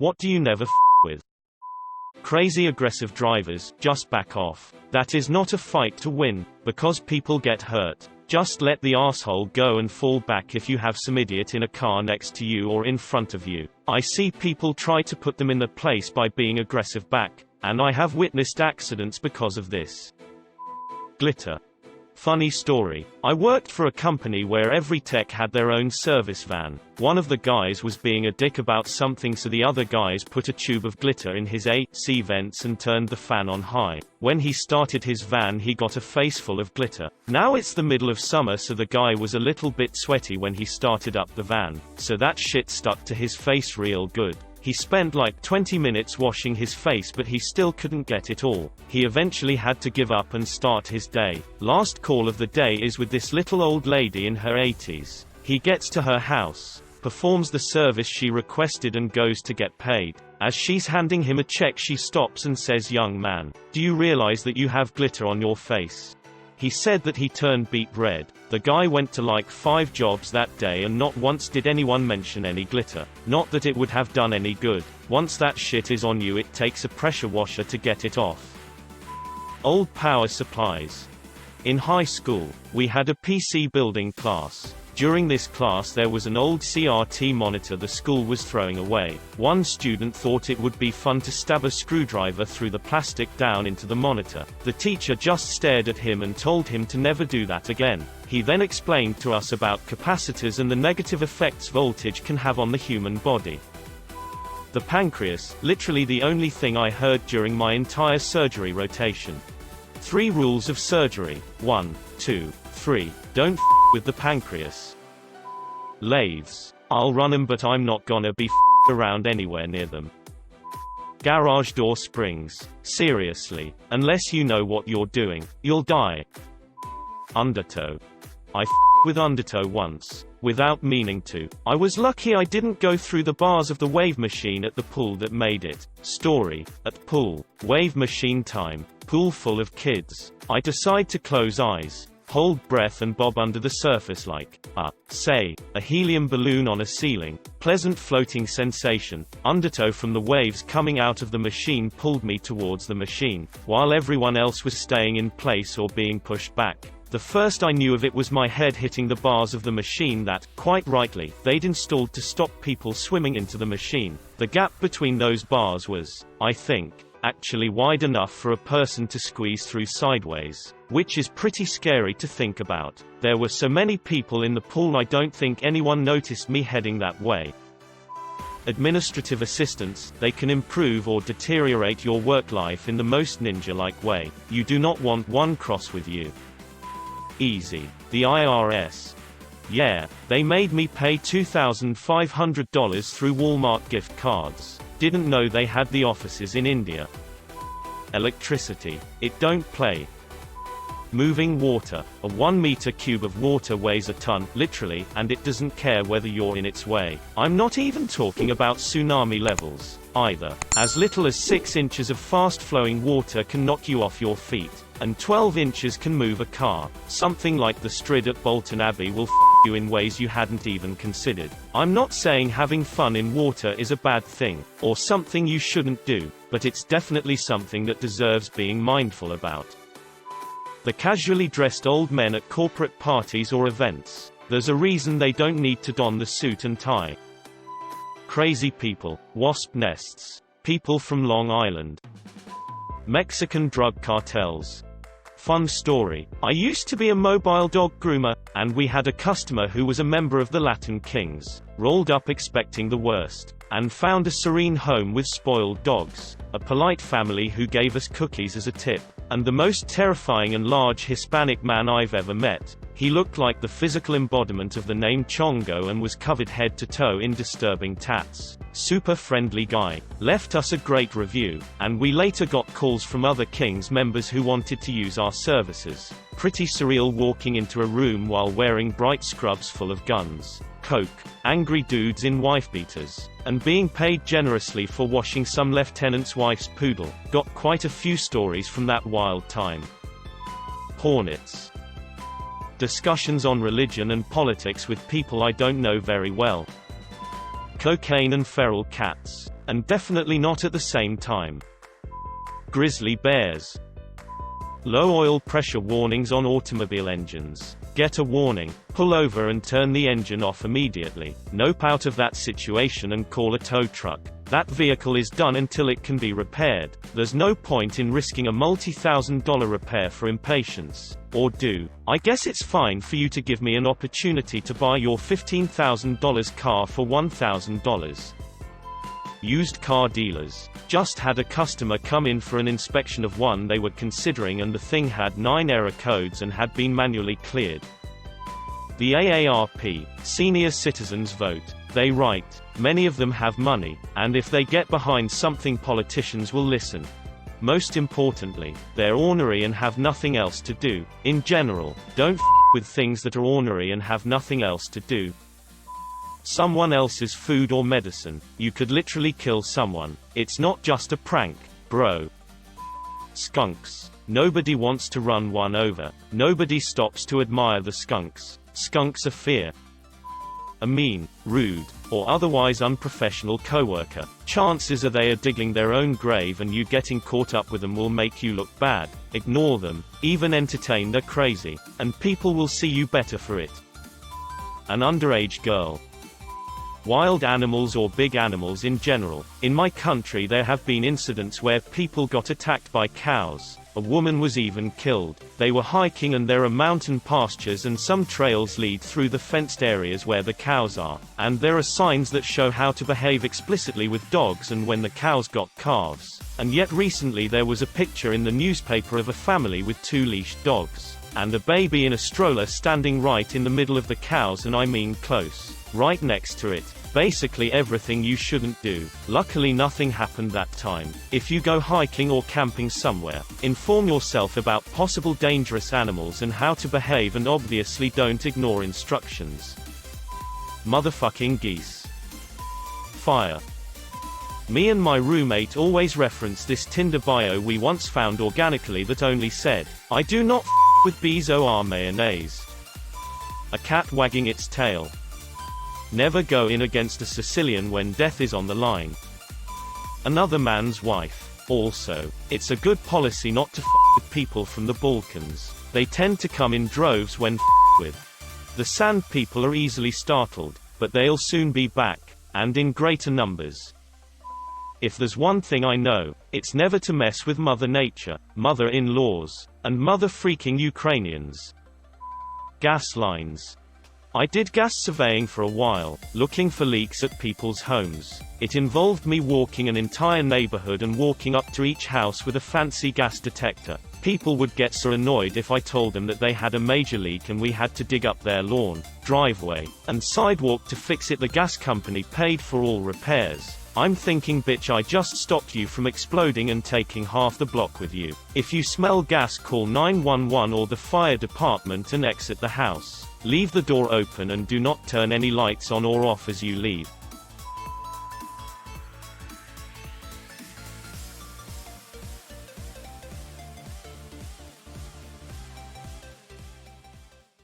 What do you never with? Crazy aggressive drivers, just back off. That is not a fight to win, because people get hurt. Just let the asshole go and fall back if you have some idiot in a car next to you or in front of you. I see people try to put them in their place by being aggressive back, and I have witnessed accidents because of this. Glitter. Funny story. I worked for a company where every tech had their own service van. One of the guys was being a dick about something, so the other guys put a tube of glitter in his AC vents and turned the fan on high. When he started his van, he got a face full of glitter. Now it's the middle of summer, so the guy was a little bit sweaty when he started up the van, so that shit stuck to his face real good. He spent like 20 minutes washing his face, but he still couldn't get it all. He eventually had to give up and start his day. Last call of the day is with this little old lady in her 80s. He gets to her house, performs the service she requested and goes to get paid. As she's handing him a check, she stops and says, "Young man, do you realize that you have glitter on your face?" He said that he turned beet red. The guy went to like 5 jobs that day and not once did anyone mention any glitter. Not that it would have done any good. Once that shit is on you, it takes a pressure washer to get it off. Old power supplies. In high school, we had a PC building class. During this class there was an old CRT monitor the school was throwing away. One student thought it would be fun to stab a screwdriver through the plastic down into the monitor. The teacher just stared at him and told him to never do that again. He then explained to us about capacitors and the negative effects voltage can have on the human body. The pancreas, literally the only thing I heard during my entire surgery rotation. 3 rules of surgery. 1, 2, 3. Don't with the pancreas. Lathes. I'll run 'em, but I'm not gonna be around anywhere near them. Garage door springs. Seriously. Unless you know what you're doing, you'll die. Undertow. I with undertow once, without meaning to. I was lucky I didn't go through the bars of the wave machine at the pool that made it. Story. At pool. Wave machine time. Pool full of kids. I decide to close eyes, hold breath and bob under the surface like, say, a helium balloon on a ceiling. Pleasant floating sensation. Undertow from the waves coming out of the machine pulled me towards the machine, while everyone else was staying in place or being pushed back. The first I knew of it was my head hitting the bars of the machine that, quite rightly, they'd installed to stop people swimming into the machine. The gap between those bars was, I think, actually wide enough for a person to squeeze through sideways, which is pretty scary to think about. There were so many people in the pool I don't think anyone noticed me heading that way. Administrative assistants, they can improve or deteriorate your work life in the most ninja-like way. You do not want one cross with you. Easy. The IRS. Yeah, they made me pay $2,500 through Walmart gift cards. Didn't know they had the offices in India. Electricity. It don't play. Moving water. A 1-meter cube of water weighs a ton, literally, and it doesn't care whether you're in its way. I'm not even talking about tsunami levels, either. As little as 6 inches of fast-flowing water can knock you off your feet, and 12 inches can move a car. Something like the Strid at Bolton Abbey will you in ways you hadn't even considered. I'm not saying having fun in water is a bad thing, or something you shouldn't do, but it's definitely something that deserves being mindful about. The casually dressed old men at corporate parties or events. There's a reason they don't need to don the suit and tie. Crazy people. Wasp nests. People from Long Island. Mexican drug cartels. Fun story. I used to be a mobile dog groomer, and we had a customer who was a member of the Latin Kings. Rolled up expecting the worst, and found a serene home with spoiled dogs, a polite family who gave us cookies as a tip, and the most terrifying and large Hispanic man I've ever met. He looked like the physical embodiment of the name Chongo and was covered head to toe in disturbing tats. Super friendly guy. Left us a great review, and we later got calls from other Kings members who wanted to use our services. Pretty surreal walking into a room while wearing bright scrubs full of guns, coke, angry dudes in wife-beaters, and being paid generously for washing some lieutenant's wife's poodle. Got quite a few stories from that wild time. Hornets. Discussions on religion and politics with people I don't know very well. Cocaine and feral cats. and definitely not at the same time. Grizzly bears. Low oil pressure warnings on automobile engines. Get a warning, pull over and turn the engine off immediately. Nope, out of that situation and call a tow truck. That vehicle is done until it can be repaired. There's no point in risking a multi-$1,000 repair for impatience. Or do. I guess it's fine for you to give me an opportunity to buy your $15,000 car for $1,000. Used car dealers. Just had a customer come in for an inspection of one they were considering, and the thing had 9 error codes and had been manually cleared. The AARP, Senior Citizens Vote. They write, many of them have money, and if they get behind something, politicians will listen. Most importantly, they're ornery and have nothing else to do. In general, don't with things that are ornery and have nothing else to do. Someone else's food or medicine. You could literally kill someone. It's not just a prank, bro. Skunks. Nobody wants to run one over. Nobody stops to admire the skunks. Skunks are fear. A mean, rude, or otherwise unprofessional coworker. Chances are they are digging their own grave, and you getting caught up with them will make you look bad. Ignore them, even entertain they're crazy, and people will see you better for it. An underage girl. Wild animals or big animals in general. In my country there have been incidents where people got attacked by cows. A woman was even killed. They were hiking and there are mountain pastures and some trails lead through the fenced areas where the cows are. And there are signs that show how to behave explicitly with dogs and when the cows got calves. And yet recently there was a picture in the newspaper of a family with 2 leashed dogs. And a baby in a stroller standing right in the middle of the cows, and I mean close. Right next to it. Basically everything you shouldn't do. Luckily nothing happened that time. If you go hiking or camping somewhere, inform yourself about possible dangerous animals and how to behave, and obviously don't ignore instructions. Motherfucking geese. Fire. Me and my roommate always reference this Tinder bio we once found organically that only said, I do not with bees or mayonnaise. A cat wagging its tail. Never go in against a Sicilian when death is on the line. Another man's wife. Also, it's a good policy not to with people from the Balkans. They tend to come in droves when with. The sand people are easily startled, but they'll soon be back, and in greater numbers. If there's one thing I know, it's never to mess with Mother Nature, mother-in-laws, and mother-freaking Ukrainians. Gas lines. I did gas surveying for a while, looking for leaks at people's homes. It involved me walking an entire neighborhood and walking up to each house with a fancy gas detector. People would get so annoyed if I told them that they had a major leak and we had to dig up their lawn, driveway, and sidewalk to fix it. The gas company paid for all repairs. I'm thinking, bitch, I just stopped you from exploding and taking half the block with you. If you smell gas, call 911 or the fire department and exit the house. Leave the door open and do not turn any lights on or off as you leave.